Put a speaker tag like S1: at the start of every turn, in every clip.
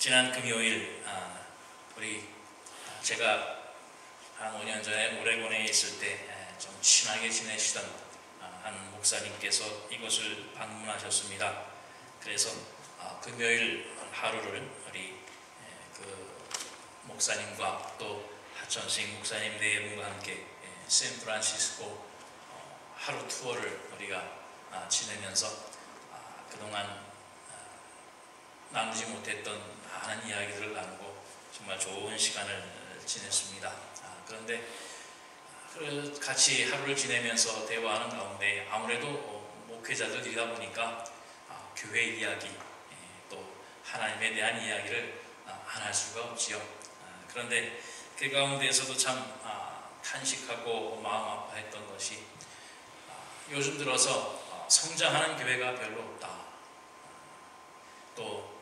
S1: 지난 금요일 제가 한 5년 전에 오레곤에 있을 때 좀 친하게 지내시던 한 목사님께서 이곳을 방문하셨습니다. 그래서 금요일 하루를 우리 그 목사님과 또 하천식 목사님 네 분과 함께 샌프란시스코 하루 투어를 우리가 지내면서 그동안 나누지 못했던 많은 이야기들을 나누고 정말 좋은 시간을 지냈습니다. 그런데 같이 하루를 지내면서 대화하는 가운데 아무래도 목회자들이다 보니까 교회 이야기 또 하나님에 대한 이야기를 안 할 수가 없지요. 그런데 그 가운데에서도 참 탄식하고 마음 아파했던 것이 요즘 들어서 성장하는 교회가 별로 없다. 또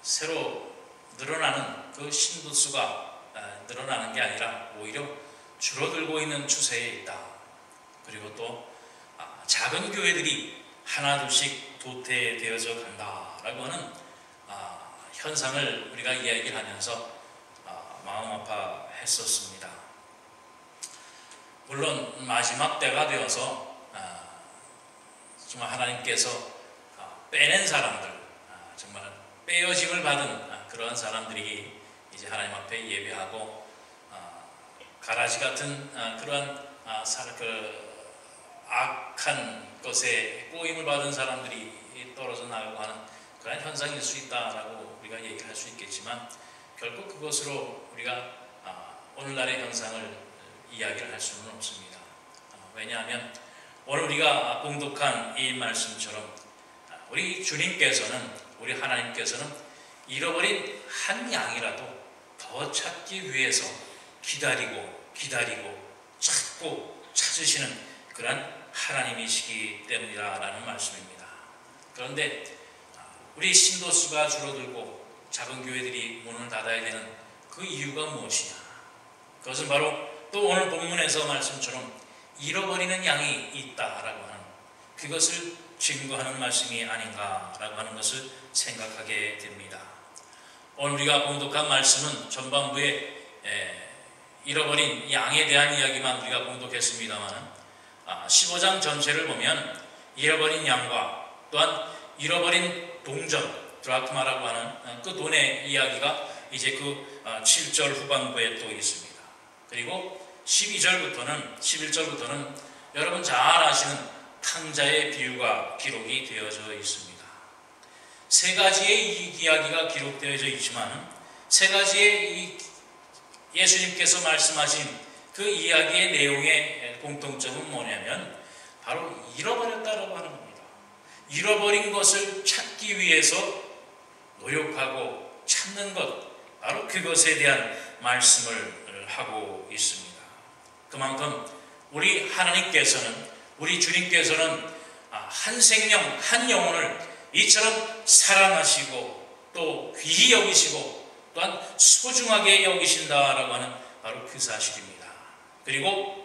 S1: 새로 늘어나는 그 신도수가 늘어나는 게 아니라 오히려 줄어들고 있는 추세에 있다. 그리고 또 작은 교회들이 하나둘씩 도태되어져 간다라고 하는 현상을 우리가 이야기를 하면서 마음 아파했었습니다. 물론 마지막 때가 되어서 정말 하나님께서 빼낸 사람들, 정말 빼어짐을 받은 그러한 사람들이 이제 하나님 앞에 예배하고 가라지 같은 그러한 악한 것에 꼬임을 받은 사람들이 떨어져 나가고 하는 그런 현상일 수 있다라고 우리가 얘기를 할 수 있겠지만 결국 그것으로 우리가 오늘날의 현상을 이야기를 할 수는 없습니다. 왜냐하면 오늘 우리가 봉독한 이 말씀처럼 우리 주님께서는, 우리 하나님께서는 잃어버린 한 양이라도 더 찾기 위해서 기다리고 찾고 찾으시는 그런 하나님이시기 때문이라는 말씀입니다. 그런데 우리 신도수가 줄어들고 작은 교회들이 문을 닫아야 되는 그 이유가 무엇이냐? 그것은 바로 또 오늘 본문에서 말씀처럼 잃어버리는 양이 있다라고 하는 그것을 증거하는 말씀이 아닌가라고 하는 것을 생각하게 됩니다. 오늘 우리가 봉독한 말씀은 전반부에 잃어버린 양에 대한 이야기만 우리가 봉독했습니다만 15장 전체를 보면 잃어버린 양과 또한 잃어버린 동전, 드라크마라고 하는 그 돈의 이야기가 이제 그 7절 후반부에 또 있습니다. 그리고 11절부터는 여러분 잘 아시는 탕자의 비유가 기록이 되어져 있습니다. 세 가지의 이야기가 기록되어져 있지만 세 가지의 예수님께서 말씀하신 그 이야기의 내용의 공통점은 뭐냐면 바로 잃어버렸다라고 하는 겁니다. 잃어버린 것을 찾기 위해서 노력하고 찾는 것, 바로 그것에 대한 말씀을 하고 있습니다. 그만큼 우리 하나님께서는, 우리 주님께서는 한 생명, 한 영혼을 이처럼 사랑하시고 또 귀히 여기시고 또한 소중하게 여기신다라고 하는 바로 그 사실입니다. 그리고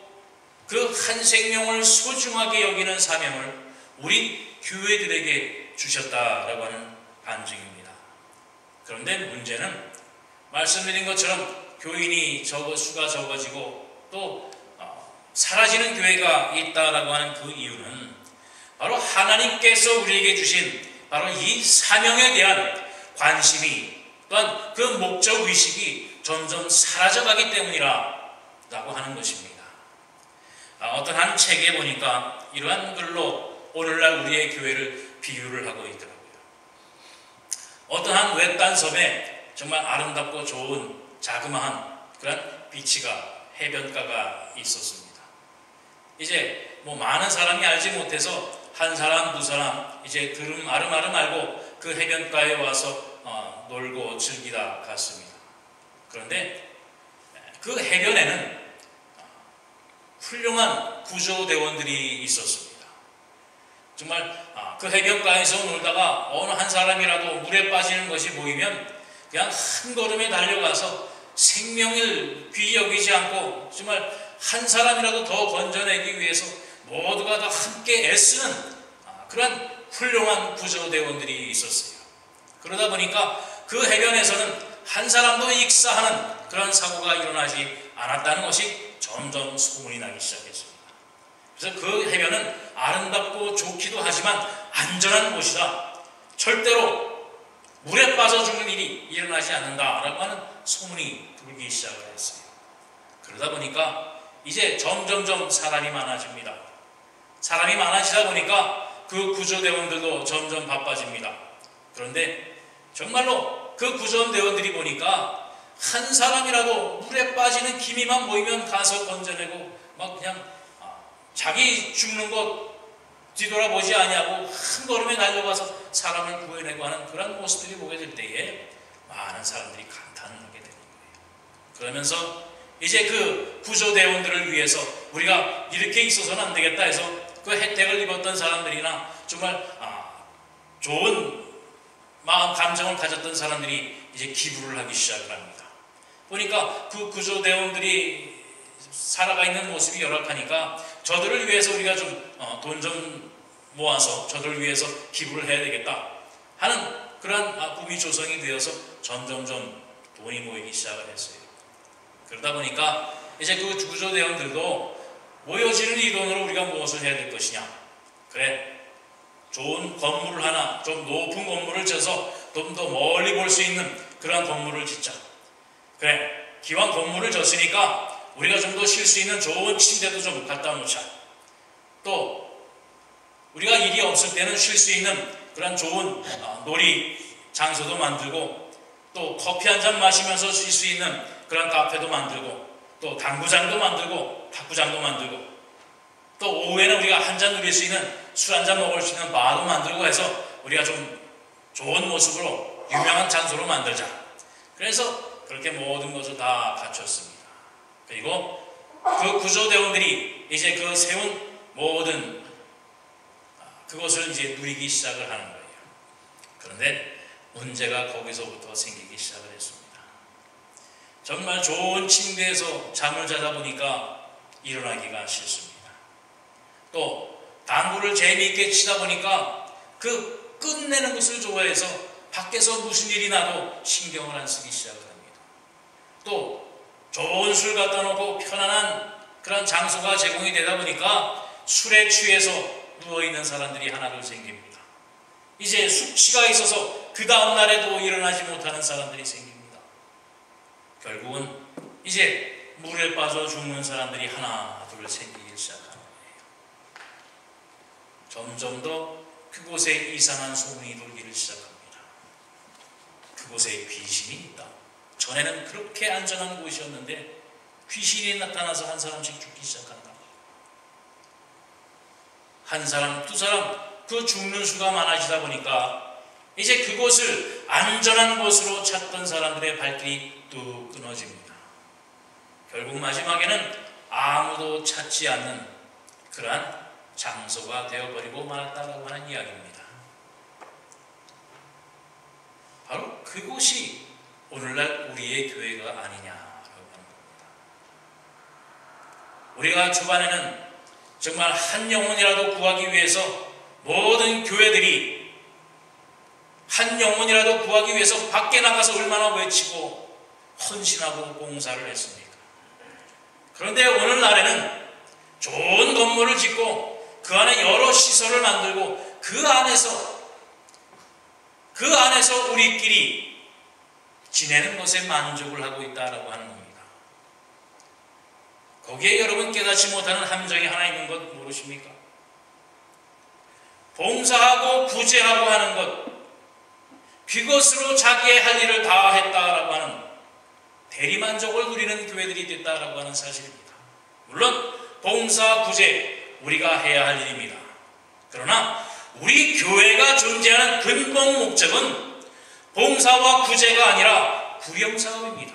S1: 그 한 생명을 소중하게 여기는 사명을 우리 교회들에게 주셨다라고 하는 반증입니다. 그런데 문제는 말씀드린 것처럼 교인이 수가 적어지고 또 사라지는 교회가 있다라고 하는 그 이유는 바로 하나님께서 우리에게 주신 바로 이 사명에 대한 관심이 또한 그 목적의식이 점점 사라져가기 때문이라고 하는 것입니다. 어떤 한 책에 보니까 이러한 글로 오늘날 우리의 교회를 비유를 하고 있더라고요. 어떤 한 외딴 섬에 정말 아름답고 좋은 자그마한 그런 비치가, 해변가가 있었습니다. 이제 많은 사람이 알지 못해서 한 사람, 두 사람 이제 아름아름 알고 그 해변가에 와서 놀고 즐기다 갔습니다. 그런데 그 해변에는 훌륭한 구조대원들이 있었습니다. 정말 그 해변가에서 놀다가 어느 한 사람이라도 물에 빠지는 것이 보이면 그냥 한 걸음에 달려가서 생명을 귀히 여기지 않고 정말 한 사람이라도 더 건져내기 위해서 모두가 다 함께 애쓰는 그런 훌륭한 구조대원들이 있었어요. 그러다 보니까 그 해변에서는 한 사람도 익사하는 그런 사고가 일어나지 않았다는 것이 점점 소문이 나기 시작했습니다. 그래서 그 해변은 아름답고 좋기도 하지만 안전한 곳이다. 절대로 물에 빠져 죽는 일이 일어나지 않는다라고 하는 소문이 돌기 시작을 했어요. 그러다 보니까 이제 점점점 사람이 많아집니다. 사람이 많아지다 보니까 그 구조대원들도 점점 바빠집니다. 그런데 정말로 그 구조대원들이 보니까 한 사람이라도 물에 빠지는 기미만 보이면 가서 건져내고 막 그냥 자기 죽는 것 뒤돌아보지 아니하고 한 걸음에 달려가서 사람을 구해내고 하는 그런 모습들이 보게 될 때에 많은 사람들이 감탄을 하게 되는 거예요. 그러면서 이제 그 구조대원들을 위해서 우리가 이렇게 있어서는 안 되겠다 해서 그 혜택을 입었던 사람들이나 정말 좋은 마음 감정을 가졌던 사람들이 이제 기부를 하기 시작을 합니다. 보니까 그 구조대원들이 살아가 있는 모습이 열악하니까 저들을 위해서 우리가 좀 돈 좀 모아서 저들을 위해서 기부를 해야 되겠다 하는 그런 꿈이 조성이 되어서 점점점 돈이 모이기 시작을 했어요. 그러다 보니까 이제 그 구조대원들도 모여지는 이 돈으로 우리가 무엇을 해야 될 것이냐. 그래, 좋은 건물을 하나, 좀 높은 건물을 져서 좀 더 멀리 볼 수 있는 그런 건물을 짓자. 그래, 기왕 건물을 졌으니까 우리가 좀 더 쉴 수 있는 좋은 침대도 좀 갖다 놓자. 또 우리가 일이 없을 때는 쉴 수 있는 그런 좋은 놀이 장소도 만들고 또 커피 한 잔 마시면서 쉴 수 있는 그런 카페도 만들고 또 당구장도 만들고 탁구장도 만들고 또 오후에는 우리가 한 잔 누릴 수 있는 술 한 잔 먹을 수 있는 바도 만들고 해서 우리가 좀 좋은 모습으로 유명한 장소로 만들자. 그래서 그렇게 모든 것을 다 갖췄습니다. 그리고 그 구조대원들이 이제 그 세운 모든 그것을 이제 누리기 시작을 하는 거예요. 그런데 문제가 거기서부터 생기기 시작을 했습니다. 정말 좋은 침대에서 잠을 자다 보니까 일어나기가 싫습니다. 또 당구를 재미있게 치다 보니까 그 끝내는 것을 좋아해서 밖에서 무슨 일이 나도 신경을 안 쓰기 시작을 합니다. 또 좋은 술 갖다 놓고 편안한 그런 장소가 제공이 되다 보니까 술에 취해서 누워있는 사람들이 하나둘 생깁니다. 이제 숙취가 있어서 그 다음 날에도 일어나지 못하는 사람들이 생깁니다. 결국은 이제 물에 빠져 죽는 사람들이 하나 둘 생기기 시작하는 거예요. 점점 더 그곳에 이상한 소문이 돌기를 시작합니다. 그곳에 귀신이 있다. 전에는 그렇게 안전한 곳이었는데 귀신이 나타나서 한 사람씩 죽기 시작한다. 한 사람, 두 사람 그 죽는 수가 많아지다 보니까 이제 그곳을 안전한 곳으로 찾던 사람들의 발길이 뚝 끊어집니다. 결국 마지막에는 아무도 찾지 않는 그러한 장소가 되어버리고 말았다라고 하는 이야기입니다. 바로 그곳이 오늘날 우리의 교회가 아니냐라고 하는 겁니다. 우리가 초반에는 정말 한 영혼이라도 구하기 위해서 모든 교회들이 한 영혼이라도 구하기 위해서 밖에 나가서 얼마나 외치고 헌신하고 봉사를 했습니까? 그런데 오늘날에는 좋은 건물을 짓고 그 안에 여러 시설을 만들고 그 안에서 우리끼리 지내는 것에 만족을 하고 있다라고 하는 겁니다. 거기에 여러분 깨닫지 못하는 함정이 하나 있는 것 모르십니까? 봉사하고 구제하고 하는 것, 그것으로 자기의 할 일을 다 했다라고 하는 대리만족을 누리는 교회들이 됐다라고 하는 사실입니다. 물론 봉사, 구제 우리가 해야 할 일입니다. 그러나 우리 교회가 존재하는 근본 목적은 봉사와 구제가 아니라 구령사업입니다.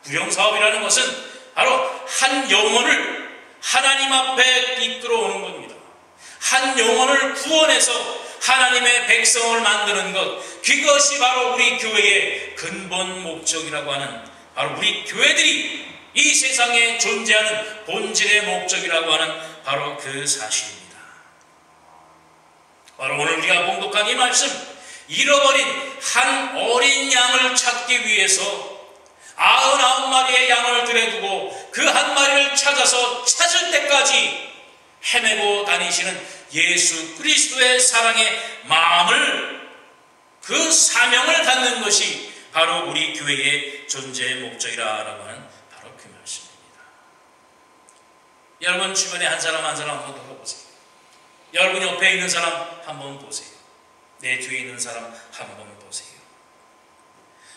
S1: 구령사업이라는 것은 바로 한 영혼을 하나님 앞에 이끌어오는 겁니다. 한 영혼을 구원해서 하나님의 백성을 만드는 것, 그것이 바로 우리 교회의 근본 목적이라고 하는, 바로 우리 교회들이 이 세상에 존재하는 본질의 목적이라고 하는 바로 그 사실입니다. 바로 오늘 우리가 봉독한 이 말씀, 잃어버린 한 어린 양을 찾기 위해서 99마리의 양을 들여두고 그 한 마리를 찾아서 찾을 때까지 헤매고 다니시는 예수 그리스도의 사랑의 마음을, 그 사명을 갖는 것이 바로 우리 교회의 존재의 목적이라고 하는 바로 그 말씀입니다. 여러분 주변에 한 사람 한 사람 한번 돌아보세요. 여러분 옆에 있는 사람 한번 보세요. 내 뒤에 있는 사람 한번 보세요.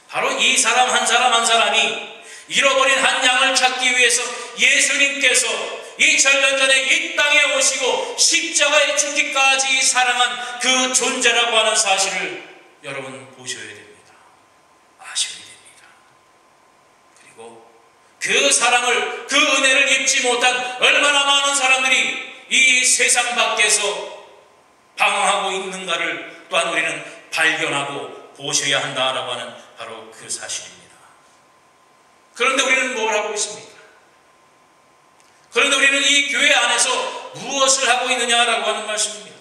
S1: 바로 이 사람 한 사람 한 사람이 잃어버린 한 양을 찾기 위해서 예수님께서 2000년 전에 이 땅에 오시고 십자가에 죽기까지 사랑한 그 존재라고 하는 사실을 여러분 보셔야 됩니다. 아셔야 됩니다. 그리고 그 사랑을, 그 은혜를 입지 못한 얼마나 많은 사람들이 이 세상 밖에서 방황하고 있는가를 또한 우리는 발견하고 보셔야 한다라고 하는 바로 그 사실입니다. 그런데 우리는 뭘 하고 있습니까? 그런데 우리는 이 교회 안에서 무엇을 하고 있느냐라고 하는 말씀입니다.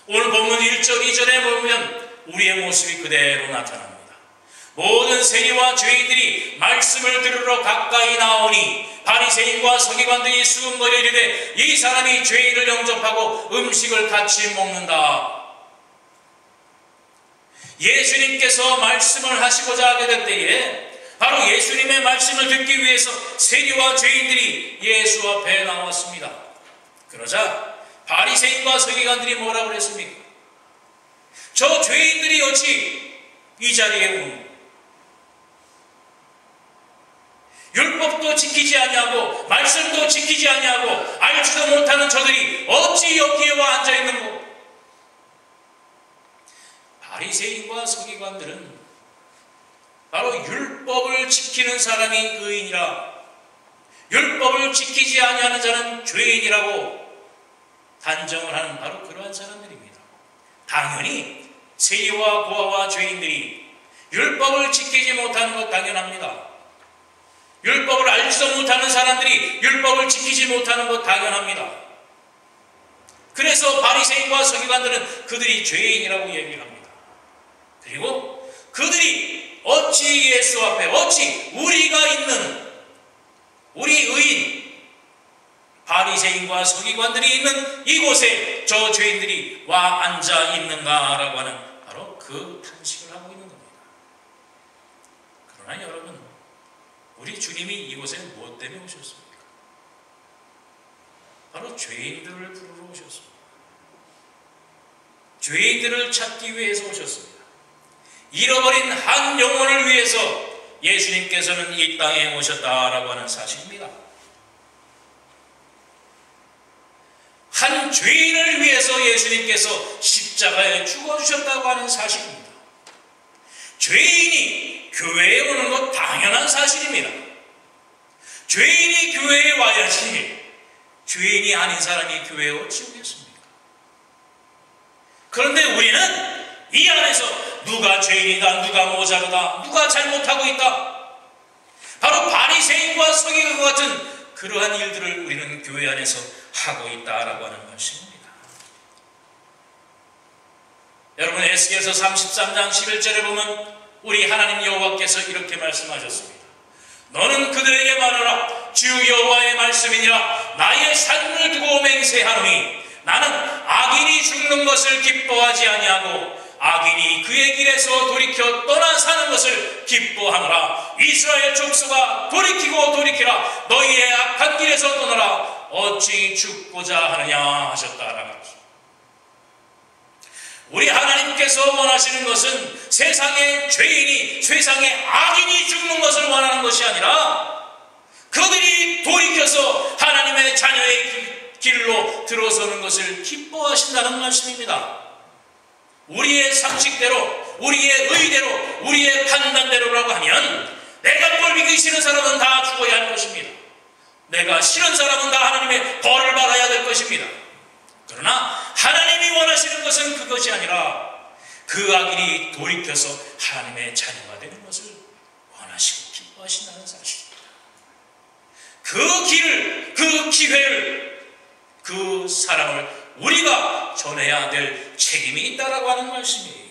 S1: 오늘 본문 1절 2절에 보면 우리의 모습이 그대로 나타납니다. 모든 세리와 죄인들이 말씀을 들으러 가까이 나오니 바리새인과 서기관들이 수군거려 이르되 이 사람이 죄인을 영접하고 음식을 같이 먹는다. 예수님께서 말씀을 하시고자 하게 될 때에 바로 예수님의 말씀을 듣기 위해서 세리와 죄인들이 예수 앞에 나왔습니다. 그러자 바리새인과 서기관들이 뭐라고 그랬습니까? 저 죄인들이 어찌 이 자리에 오는, 율법도 지키지 아니하고 말씀도 지키지 아니하고 알지도 못하는 저들이 어찌 여기에 와 앉아있는고? 바리새인과 서기관들은 바로 율법을 지키는 사람이 의인이라, 율법을 지키지 아니하는 자는 죄인이라고 단정을 하는 바로 그러한 사람들입니다. 당연히 세리와 고아와 죄인들이 율법을 지키지 못하는 것 당연합니다. 율법을 알지도 못하는 사람들이 율법을 지키지 못하는 것 당연합니다. 그래서 바리새인과 서기관들은 그들이 죄인이라고 얘기를 합니다. 그리고 그들이 어찌 예수 앞에, 어찌 우리가 있는, 우리 의인 바리새인과 서기관들이 있는 이곳에 저 죄인들이 와 앉아 있는가라고 하는 바로 그 탄식을 하고 있는 겁니다. 그러나 여러분, 우리 주님이 이곳에 무엇 때문에 오셨습니까? 바로 죄인들을 부르러 오셨습니다. 죄인들을 찾기 위해서 오셨습니다. 잃어버린 한 영혼을 위해서 예수님께서는 이 땅에 오셨다라고 하는 사실입니다. 한 죄인을 위해서 예수님께서 십자가에 죽어주셨다고 하는 사실입니다. 죄인이 교회에 오는 것 당연한 사실입니다. 죄인이 교회에 와야지 죄인이 아닌 사람이 교회에 어찌 오겠습니까? 그런데 우리는 이 안에서 누가 죄인이다, 누가 모자르다, 누가 잘못하고 있다, 바로 바리새인과 서기관과 같은 그러한 일들을 우리는 교회 안에서 하고 있다라고 하는 말씀입니다. 여러분, 에스겔서 33장 11절에 보면 우리 하나님 여호와께서 이렇게 말씀하셨습니다. 너는 그들에게 말하라. 주 여호와의 말씀이니라. 나의 삶을 두고 맹세하노니 나는 악인이 죽는 것을 기뻐하지 아니하고 악인이 그의 길에서 돌이켜 떠나 사는 것을 기뻐하노라. 이스라엘 족속아, 돌이키고 돌이키라. 너희의 악한 길에서 떠나라. 어찌 죽고자 하느냐 하셨다라고 하셨습니다. 우리 하나님께서 원하시는 것은 세상의 죄인이, 세상의 악인이 죽는 것을 원하는 것이 아니라 그들이 돌이켜서 하나님의 자녀의 길로 들어서는 것을 기뻐하신다는 말씀입니다. 우리의 상식대로, 우리의 의대로, 우리의 판단대로라고 하면 내가 꼴보기 싫은 사람은 다 죽어야 할 것입니다. 내가 싫은 사람은 다 하나님의 벌을 받아야 될 것입니다. 그러나 하나님이 원하시는 것은 그것이 아니라 그 악인이 돌이켜서 하나님의 자녀가 되는 것을 원하시고 기뻐하신다는 사실입니다. 그 길을, 그 기회를, 그 사랑을 우리가 전해야 될 책임이 있다라고 하는 말씀이에요.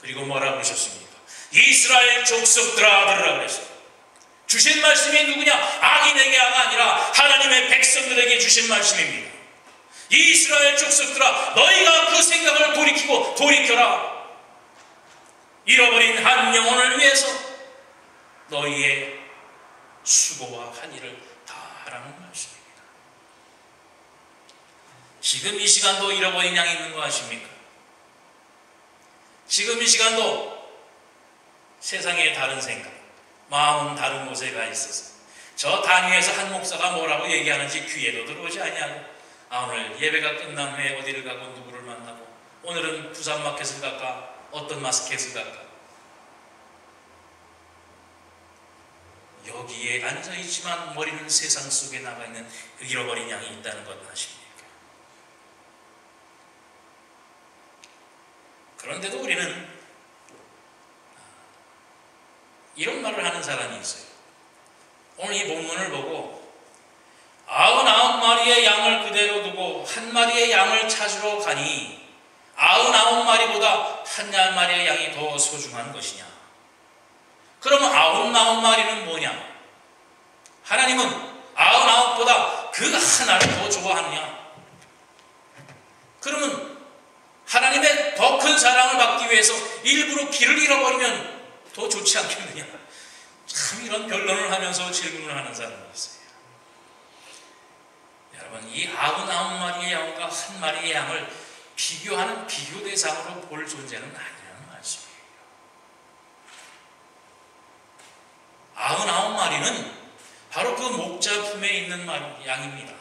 S1: 그리고 뭐라고 그러셨습니까? 이스라엘 족속들아 들으라 그랬어요. 주신 말씀이 누구냐? 악인에게 가 아니라 하나님의 백성들에게 주신 말씀입니다. 이스라엘 족속들아, 너희가 그 생각을 돌이키고 돌이켜라. 잃어버린 한 영혼을 위해서 너희의 수고와 한일을 다하라는 말씀입니다. 지금 이 시간도 잃어버린 양이 있는 거 아십니까? 지금 이 시간도 세상에 다른 생각, 마음은 다른 곳에 가 있어서 저 단위에서 한 목사가 뭐라고 얘기하는지 귀에도 들어오지 아니하고, 오늘 예배가 끝난 후에 어디를 가고 누구를 만나고, 오늘은 부산마켓을 갈까 어떤 마스켓을 갈까, 여기에 앉아있지만 머리는 세상 속에 나가 있는 잃어버린 양이 있다는 것 아십니까? 그런데도 우리는 이런 말을 하는 사람이 있어요. 오늘 이 본문을 보고 99마리의 양을 그대로 두고 한 마리의 양을 찾으러 가니 99마리보다 한 마리의 양이 더 소중한 것이냐? 그러면 99마리는 뭐냐? 하나님은 99보다 그 하나를 더 좋아하느냐? 그러면 하나님의 더 큰 사랑을 받기 위해서 일부러 길을 잃어버리면 더 좋지 않겠느냐? 참 이런 변론을 하면서 질문을 하는 사람이 있어요. 여러분, 이 99마리의 양과 한 마리의 양을 비교하는 비교 대상으로 볼 존재는 아니라는 말씀이에요. 99마리는 바로 그 목자 품에 있는 양입니다.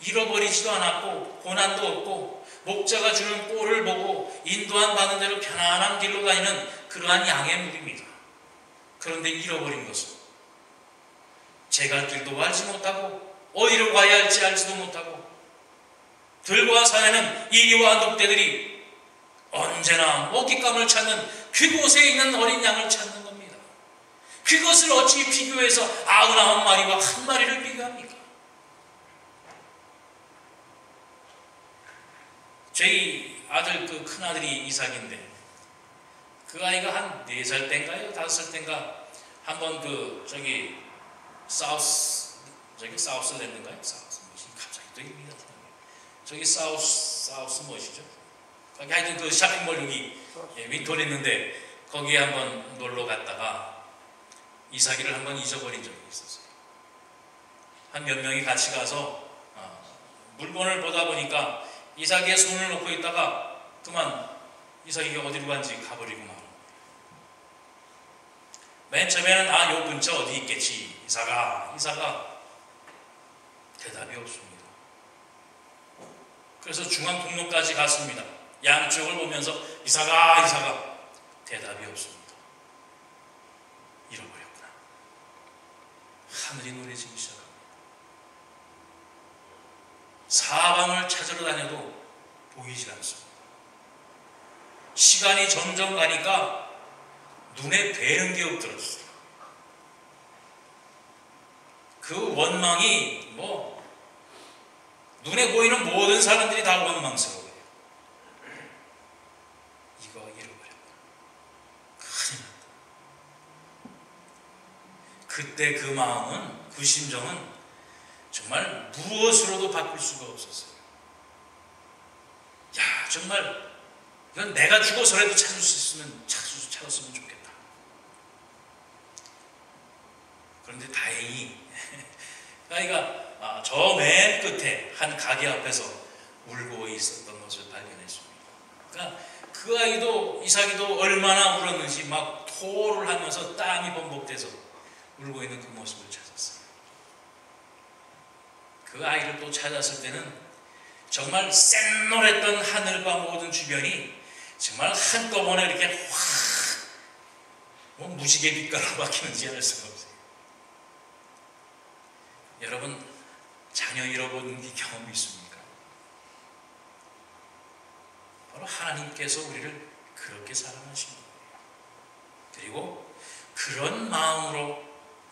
S1: 잃어버리지도 않았고 고난도 없고 목자가 주는 꼴을 보고 인도한 받은 대로 편안한 길로 다니는 그러한 양의 무리입니다. 그런데 잃어버린 것은 제 갈 길도 알지 못하고 어디로 가야 할지 알지도 못하고 들과 산에는 이리와 늑대들이 언제나 먹잇감을 찾는 그곳에 있는 어린 양을 찾는 겁니다. 그것을 어찌 비교해서 99마리와 한 마리를 비교합니까? 저희 아들 그 큰아들이 이삭인데 그 아이가 한 4살 때인가요? 5살 때인가 한번 사우스랜드인가요? 갑자기 또 이름이 저기 사우스 무엇이죠? 거기 하여튼 그 쇼핑몰 여기 윈톤 있는데 거기에 한번 놀러 갔다가 이삭이를 한번 잊어버린 적이 있었어요. 한 몇 명이 같이 가서 물건을 보다 보니까 이삭이의 손을 놓고 있다가 그만 이삭이가 어디로 간지 가버리고 말아. 맨 처음에는 요 근처 어디 있겠지 이삭아 대답이 없습니다. 그래서 중앙통로까지 갔습니다. 양쪽을 보면서 이삭아 대답이 없습니다. 잃어버렸구나. 하늘이 노래지기 시작합니다. 사방을 찾으러 다녀도 보이질 않습니다. 시간이 점점 가니까 눈에 뵈는 게 없더랬어요. 그 원망이 눈에 보이는 모든 사람들이 다 원망스러워요. 이거 잃어버렸다. 큰일 났다. 그때 그 마음은, 그 심정은 정말 무엇으로도 바꿀 수가 없었어요. 야, 정말 이건 내가 죽어서라도 찾았으면 좋겠다. 그런데 다행히 아이가 저 맨 끝에 한 가게 앞에서 울고 있었던 것을 발견했습니다. 그러니까 그 아이도 이삭이도 얼마나 울었는지 막 토를 하면서 땀이 범벅돼서 울고 있는 그 모습을 찾았어요. 그 아이를 또 찾았을 때는 정말 샛노랬던 하늘과 모든 주변이 정말 한꺼번에 이렇게 무지개 빛깔로 바뀌는지 알 수가 없어요. 여러분, 자녀 잃어버린 경험이 있습니까? 바로 하나님께서 우리를 그렇게 사랑하신 거예요. 그리고 그런 마음으로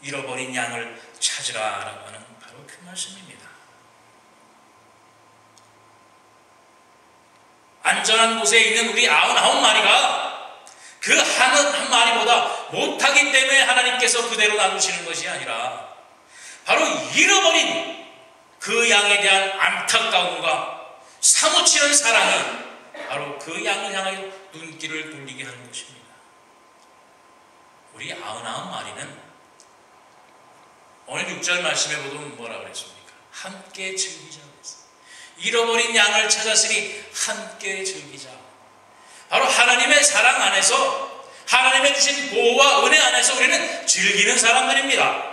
S1: 잃어버린 양을 찾으라라고 하는 바로 그 말씀입니다. 안전한 곳에 있는 우리 99마리가 그 한 마리보다 못하기 때문에 하나님께서 그대로 놔두시는 것이 아니라 바로 잃어버린 그 양에 대한 안타까움과 사무치는 사랑이 바로 그 양을 향하여 눈길을 돌리게 하는 것입니다. 우리 99마리는 오늘 6절 말씀에 보면 뭐라 그랬습니까? 함께 즐기자 그랬어요. 잃어버린 양을 찾았으니 함께 즐기자. 바로 하나님의 사랑 안에서, 하나님의 주신 보호와 은혜 안에서 우리는 즐기는 사람들입니다.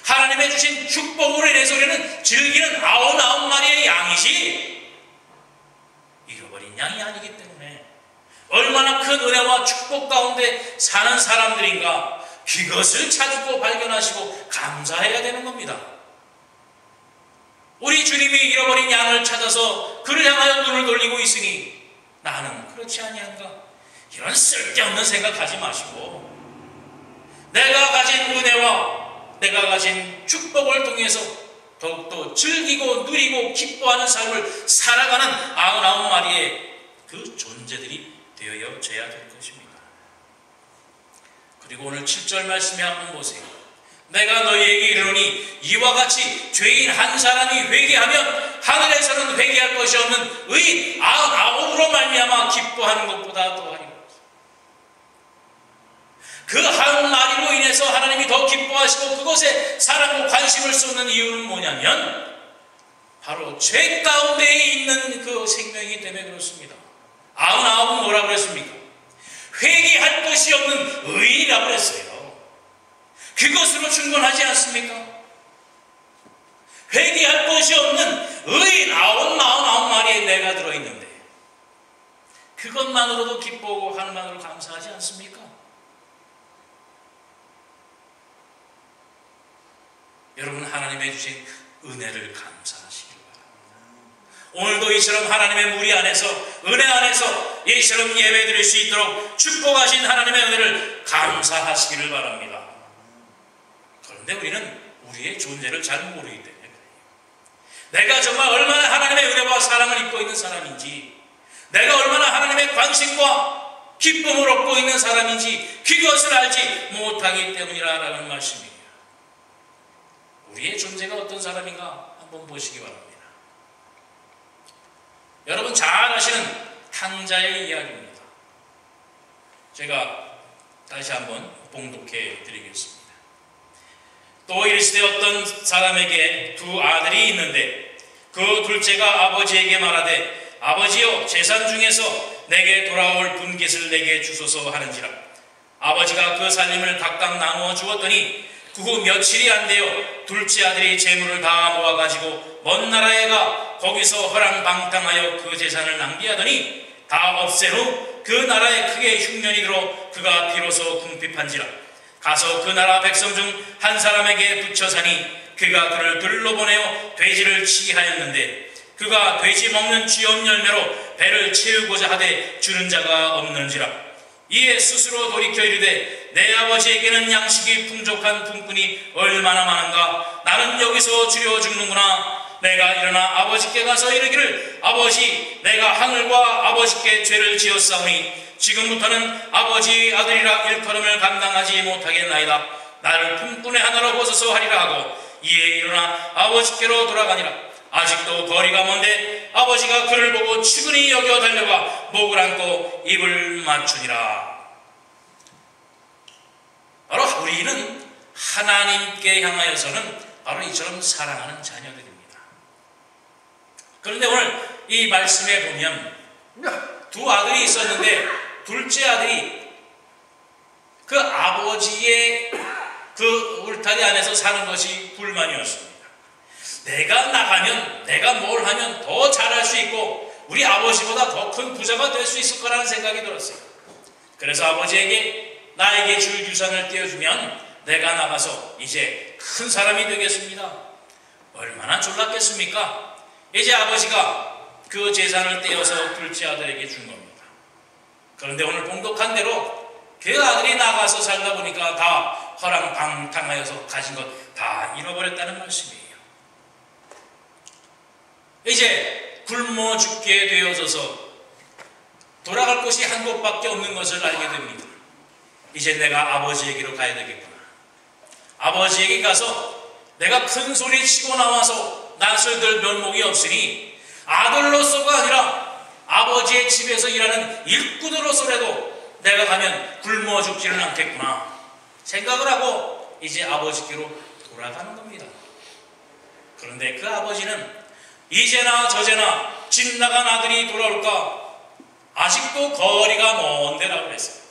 S1: 하나님의 주신 축복으로 인해서 우리는 즐기는 99마리의 양이지 잃어버린 양이 아니기 때문에 얼마나 큰 은혜와 축복 가운데 사는 사람들인가, 그것을 찾고 발견하시고 감사해야 되는 겁니다. 우리 주님이 잃어버린 양을 찾아서 그를 향하여 눈을 돌리고 있으니 나는 그렇지 아니한가? 이런 쓸데없는 생각하지 마시고 내가 가진 은혜와 내가 가진 축복을 통해서 더욱더 즐기고 누리고 기뻐하는 삶을 살아가는 99마리의 그 존재들이 되어져야 될 것입니다. 그리고 오늘 7절 말씀에 한번 보세요. 내가 너희에게 이르노니 이와 같이 죄인 한 사람이 회개하면 하늘에서는 회개할 것이 없는 의인 99으로 말미암아 기뻐하는 것보다 더하리라. 그 한 마리로 인해서 하나님이 더 기뻐하시고 그것에 사랑과 관심을 쏟는 이유는 뭐냐면 바로 죄 가운데에 있는 그 생명이기 때문에 그렇습니다. 99은 뭐라고 그랬습니까? 회개할 것이 없는 의인이라고 그랬어요. 그것으로 충분하지 않습니까? 회개할 것이 없는 의인 99마리의 내가 들어있는데 그것만으로도 기뻐하고 하나님만으로 감사하지 않습니까? 여러분, 하나님의 주신 은혜를 감사하시길 바랍니다. 오늘도 이처럼 하나님의 무리 안에서, 은혜 안에서 이처럼 예배 드릴 수 있도록 축복하신 하나님의 은혜를 감사하시기를 바랍니다. 그런데 우리는 우리의 존재를 잘 모르기 때문에 그래요. 내가 정말 얼마나 하나님의 은혜와 사랑을 입고 있는 사람인지, 내가 얼마나 하나님의 관심과 기쁨을 얻고 있는 사람인지 그것을 알지 못하기 때문이라는 말씀이에요. 우리의 존재가 어떤 사람인가 한번 보시기 바랍니다. 여러분 잘 아시는 탕자의 이야기입니다. 제가 다시 한번 봉독해 드리겠습니다. 또 이르시되 어떤 사람에게 두 아들이 있는데 그 둘째가 아버지에게 말하되 아버지여 재산 중에서 내게 돌아올 분깃을 내게 주소서 하는지라. 아버지가 그 살림을 각각 나누어 주었더니 그 후 며칠이 안 되어 둘째 아들이 재물을 다 모아가지고 먼 나라에 가 거기서 허랑방탕하여 그 재산을 낭비하더니 다 없앤 후 그 나라에 크게 흉년이 들어 그가 비로소 궁핍한지라. 가서 그 나라 백성 중 한 사람에게 붙여 사니 그가 그를 들로 보내어 돼지를 치게 하였는데 그가 돼지 먹는 쥐염 열매로 배를 채우고자 하되 주는 자가 없는지라. 이에 스스로 돌이켜 이르되 내 아버지에게는 양식이 풍족한 품꾼이 얼마나 많은가. 나는 여기서 주려 죽는구나. 내가 일어나 아버지께 가서 이르기를 아버지 내가 하늘과 아버지께 죄를 지었사오니 지금부터는 아버지의 아들이라 일컬음을 감당하지 못하겠나이다. 나를 품꾼의 하나로 벗어서 하리라 하고 이에 일어나 아버지께로 돌아가니라. 아직도 거리가 먼데 아버지가 그를 보고 측은히 여겨 달려가 목을 안고 입을 맞추니라. 바로 우리는 하나님께 향하여서는 바로 이처럼 사랑하는 자녀들입니다. 그런데 오늘 이 말씀에 보면 두 아들이 있었는데 둘째 아들이 그 아버지의 그 울타리 안에서 사는 것이 불만이었습니다. 내가 나가면, 내가 뭘 하면 더 잘할 수 있고 우리 아버지보다 더 큰 부자가 될 수 있을 거라는 생각이 들었어요. 그래서 아버지에게 나에게 줄 유산을 떼어주면 내가 나가서 이제 큰 사람이 되겠습니다. 얼마나 졸랐겠습니까? 이제 아버지가 그 재산을 떼어서 둘째 아들에게 준 겁니다. 그런데 오늘 봉독한 대로 그 아들이 나가서 살다 보니까 다 허랑방탕하여서 가진 것 다 잃어버렸다는 말씀이에요. 이제 굶어 죽게 되어져서 돌아갈 곳이 한 곳밖에 없는 것을 알게 됩니다. 이제 내가 아버지에게로 가야 되겠구나. 아버지에게 가서 내가 큰 소리 치고 나와서 낯을 들 면목이 없으니 아들로서가 아니라 아버지의 집에서 일하는 일꾼으로서라도 내가 가면 굶어 죽지는 않겠구나 생각을 하고 이제 아버지께로 돌아가는 겁니다. 그런데 그 아버지는 이제나 저제나 집 나간 아들이 돌아올까 아직도 거리가 먼데라고 했어요.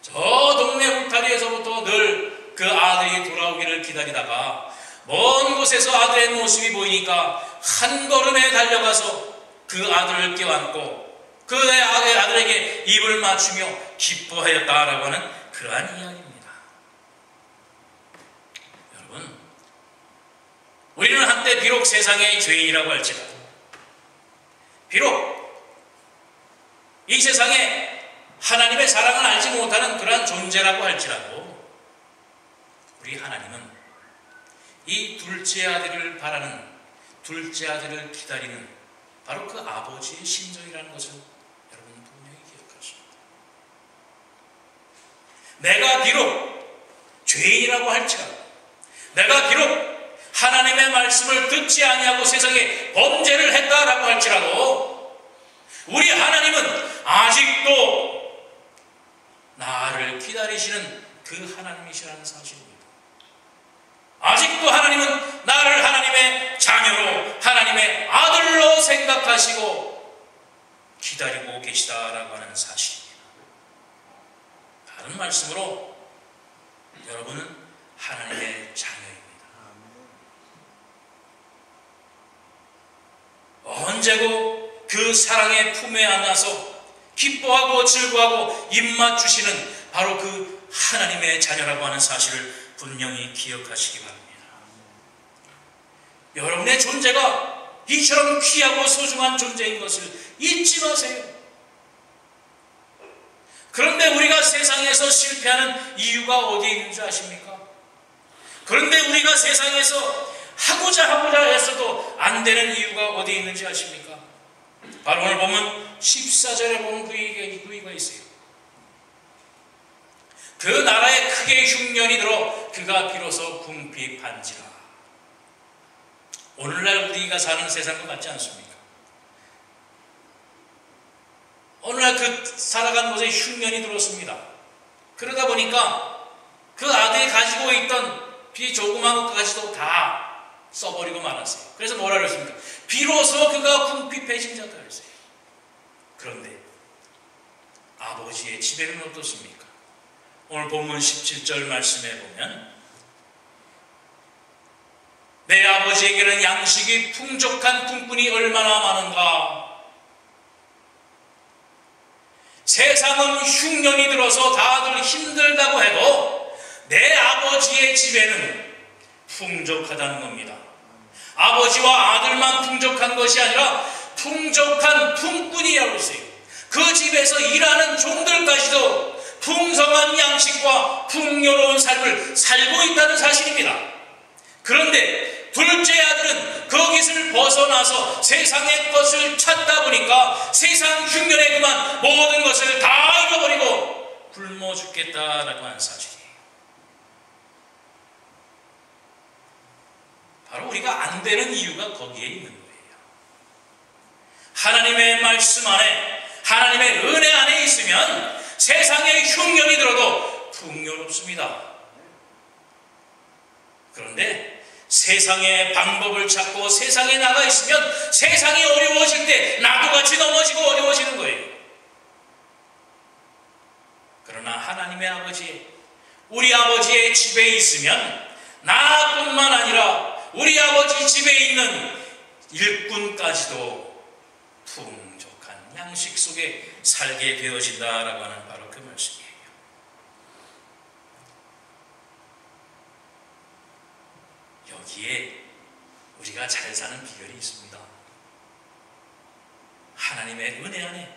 S1: 저 동네 울타리에서부터 늘 그 아들이 돌아오기를 기다리다가 먼 곳에서 아들의 모습이 보이니까 한 걸음에 달려가서 그 아들을 껴안고 그 아들에게 입을 맞추며 기뻐하였다라고 하는 그러한 이야기입니다. 여러분, 우리는 한때 비록 세상의 죄인이라고 할지라도, 비록 이 세상에 하나님의 사랑을 알지 못하는 그러한 존재라고 할지라도 우리 하나님은 이 둘째 아들을 바라는, 둘째 아들을 기다리는 바로 그 아버지의 심정이라는 것을 여러분 분명히 기억하십니다. 내가 비록 죄인이라고 할지라도, 내가 비록 하나님의 말씀을 듣지 아니하고 세상에 범죄를 했다라고 할지라도 우리 하나님은 아직도 나를 기다리시는 그 하나님이시라는 사실입니다. 아직도 하나님은 나를 하나님의 자녀로, 하나님의 아들로 생각하시고 기다리고 계시다라고 하는 사실입니다. 다른 말씀으로 여러분은 하나님의 자녀입니다. 언제고 그 사랑의 품에 안아서 기뻐하고 즐거워하고 입맞추시는 바로 그 하나님의 자녀라고 하는 사실을 분명히 기억하시기 바랍니다. 여러분의 존재가 이처럼 귀하고 소중한 존재인 것을 잊지 마세요. 그런데 우리가 세상에서 실패하는 이유가 어디에 있는지 아십니까? 그런데 우리가 세상에서 하고자 했어도 안 되는 이유가 어디에 있는지 아십니까? 바로 오늘 보면 14절에 보면 그 얘기가 있어요. 그 나라에 크게 흉년이 들어 그가 비로소 궁핍한지라. 오늘날 우리가 사는 세상과 같지 않습니까? 오늘날 그 살아간 곳에 흉년이 들었습니다. 그러다 보니까 그 아들이 가지고 있던 조그만 것까지도 다 써버리고 말았어요. 그래서 뭐라 그랬습니까? 비로소 그가 궁핍해진 자다 그랬어요. 그런데 아버지의 지배는 어떻습니까? 오늘 본문 17절 말씀에 보면 내 아버지에게는 양식이 풍족한 품꾼이 얼마나 많은가. 세상은 흉년이 들어서 다들 힘들다고 해도 내 아버지의 집에는 풍족하다는 겁니다. 아버지와 아들만 풍족한 것이 아니라 풍족한 품꾼이라고 했어요. 그 집에서 일하는 종들까지도 풍성한 양식과 풍요로운 삶을 살고 있다는 사실입니다. 그런데 둘째 아들은 거기서 벗어나서 세상의 것을 찾다 보니까 세상 흉년에 그만 모든 것을 다 잃어버리고 굶어 죽겠다라고 하는 사실이에요. 바로 우리가 안 되는 이유가 거기에 있는 거예요. 하나님의 말씀 안에, 하나님의 은혜 안에 있으면 세상에 흉년이 들어도 풍요롭습니다. 그런데 세상의 방법을 찾고 세상에 나가 있으면 세상이 어려워질 때 나도 같이 넘어지고 어려워지는 거예요. 그러나 하나님의 아버지, 우리 아버지의 집에 있으면 나뿐만 아니라 우리 아버지 집에 있는 일꾼까지도 풍족한 양식 속에 살게 되어진다라고 하는 바로 그 말씀이에요. 여기에 우리가 잘 사는 비결이 있습니다. 하나님의 은혜 안에,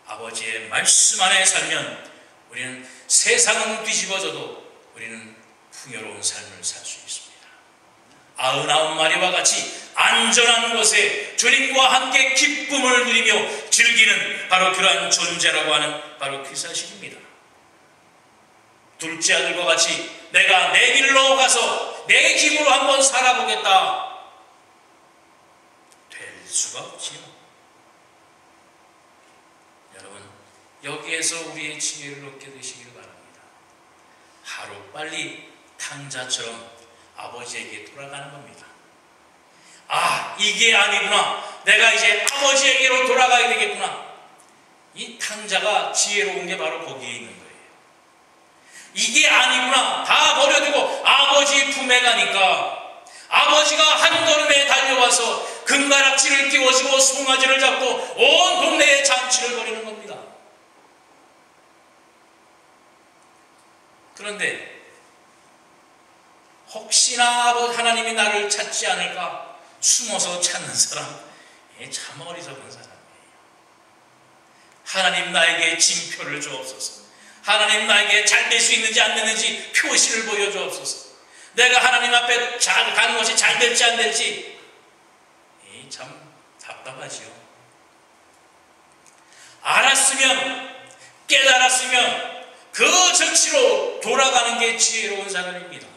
S1: 아버지의 말씀 안에 살면 우리는 세상은 뒤집어져도 우리는 풍요로운 삶을 살 수 있습니다. 99마리와 같이 안전한 곳에 주님과 함께 기쁨을 누리며 즐기는 바로 그러한 존재라고 하는 바로 그 사실입니다. 둘째 아들과 같이 내가 내 길로 가서 내 힘으로 한번 살아보겠다. 될 수가 없지요. 여러분, 여기에서 우리의 지혜를 얻게 되시기를 바랍니다. 하루빨리 탕자처럼 아버지에게 돌아가는 겁니다. 아, 이게 아니구나. 내가 이제 아버지에게로 돌아가야 되겠구나. 이 탕자가 지혜로운 게 바로 거기에 있는 거예요. 이게 아니구나. 다 버려두고 아버지 품에 가니까 아버지가 한 걸음에 달려와서 금가락지를 끼워주고 송아지를 잡고 온 동네에 잔치를 벌이는 겁니다. 그런데 혹시나 하나님이 나를 찾지 않을까 숨어서 찾는 사람, 참 어리석은 사람이에요. 하나님 나에게 징표를 주옵소서. 하나님 나에게 잘 될 수 있는지 안 되는지 표시를 보여주옵소서. 내가 하나님 앞에 가는 것이 잘 될지 안 될지 참 답답하지요. 알았으면, 깨달았으면 그 즉시로 돌아가는 게 지혜로운 사람입니다.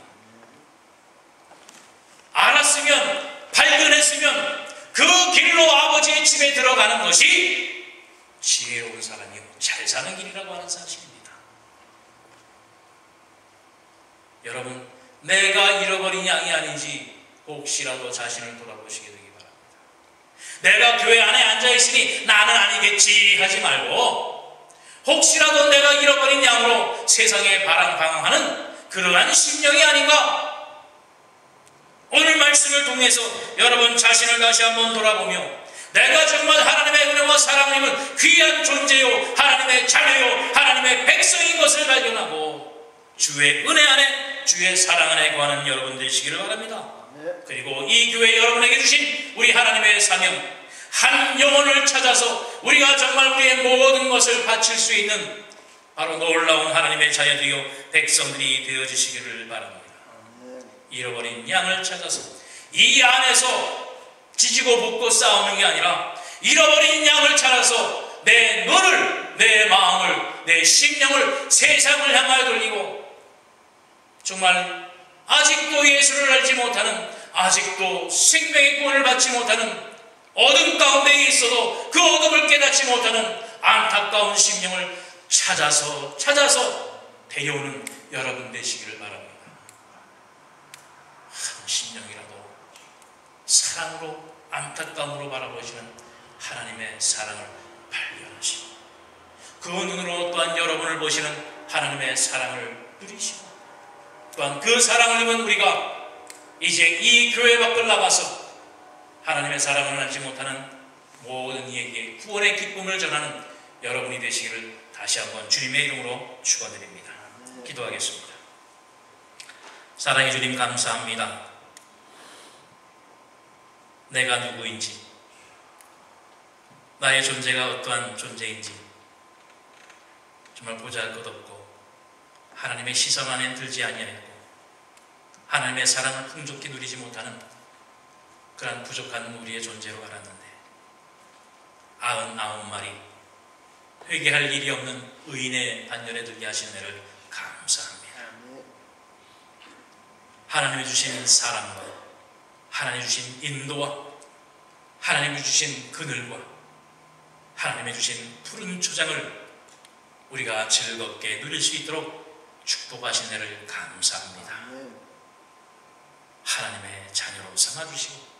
S1: 알았으면, 발견했으면 그 길로 아버지의 집에 들어가는 것이 지혜로운 사람이요, 잘 사는 길이라고 하는 사실입니다. 여러분, 내가 잃어버린 양이 아닌지 혹시라도 자신을 돌아보시게 되기 바랍니다. 내가 교회 안에 앉아있으니 나는 아니겠지 하지 말고 혹시라도 내가 잃어버린 양으로 세상에 방황하는 그러한 심령이 아닌가? 오늘 말씀을 통해서 여러분 자신을 다시 한번 돌아보며 내가 정말 하나님의 은혜와 사랑을 입은 귀한 존재요, 하나님의 자녀요, 하나님의 백성인 것을 발견하고 주의 은혜 안에, 주의 사랑 안에 거하는 여러분 되시기를 바랍니다. 그리고 이 교회 여러분에게 주신 우리 하나님의 사명, 한 영혼을 찾아서 우리가 정말 우리의 모든 것을 바칠 수 있는 바로 놀라운 하나님의 자녀들이요 백성들이 되어주시기를 바랍니다. 잃어버린 양을 찾아서 이 안에서 지지고 볶고 싸우는 게 아니라 잃어버린 양을 찾아서 내 눈을, 내 마음을, 내 심령을 세상을 향하여 돌리고 정말 아직도 예수를 알지 못하는, 아직도 생명의 구원을 받지 못하는, 어둠 가운데 있어도 그 어둠을 깨닫지 못하는 안타까운 심령을 찾아서 데려오는 여러분 되시기를 바랍니다. 한 심령이라도 사랑으로, 안타까움으로 바라보시는 하나님의 사랑을 발견하시고 그 눈으로 또한 여러분을 보시는 하나님의 사랑을 누리시고 또한 그 사랑을 입은 우리가 이제 이 교회 밖을 나가서 하나님의 사랑을 알지 못하는 모든 이에게 구원의 기쁨을 전하는 여러분이 되시기를 다시 한번 주님의 이름으로 축원드립니다. 기도하겠습니다. 사랑의 주님 감사합니다. 내가 누구인지, 나의 존재가 어떠한 존재인지 정말 보잘것없고 하나님의 시선 안에 들지 아니하였고 하나님의 사랑을 풍족히 누리지 못하는 그런 부족한 우리의 존재로 알았는데 99마리 회개할 일이 없는 의인의 반열에 들게 하신 은혜를 감사합니다. 하나님이 주신 사랑과 하나님이 주신 인도와 하나님이 주신 그늘과 하나님이 주신 푸른 초장을 우리가 즐겁게 누릴 수 있도록 축복하신 은혜를 감사합니다. 하나님의 자녀로 삼아주시고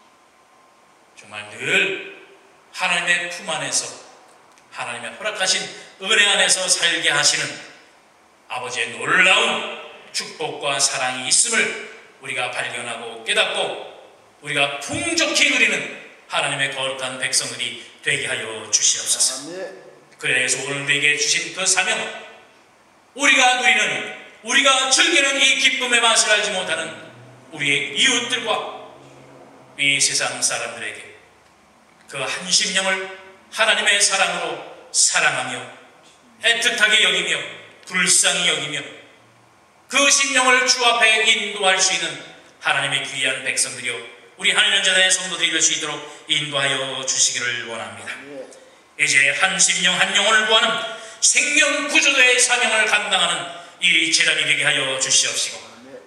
S1: 정말 늘 하나님의 품 안에서 하나님의 허락하신 은혜 안에서 살게 하시는 아버지의 놀라운 축복과 사랑이 있음을 우리가 발견하고 깨닫고 우리가 풍족히 누리는 하나님의 거룩한 백성들이 되게 하여 주시옵소서. 그래서 오늘 우리에게 주신 그 사명, 우리가 누리는, 우리가 즐기는 이 기쁨의 맛을 알지 못하는 우리의 이웃들과 이 세상 사람들에게 그 한 심령을 하나님의 사랑으로 사랑하며 애틋하게 여기며 불쌍히 여기며 그 심령을 주 앞에 인도할 수 있는 하나님의 귀한 백성들이요 우리 하늘연전의 성도들이 될 수 있도록 인도하여 주시기를 원합니다. 이제 한 심령 한 영혼을 구하는 생명 구조도의 사명을 감당하는 이 제단이 되게 하여 주시옵시고,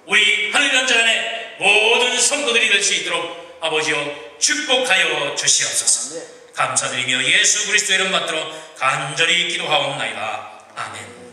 S1: 우리 하늘 연장안에 모든 성도들이 될 수 있도록 아버지여 축복하여 주시옵소서. 감사드리며 예수 그리스도의 이름 받들어 간절히 기도하옵나이다. 아멘.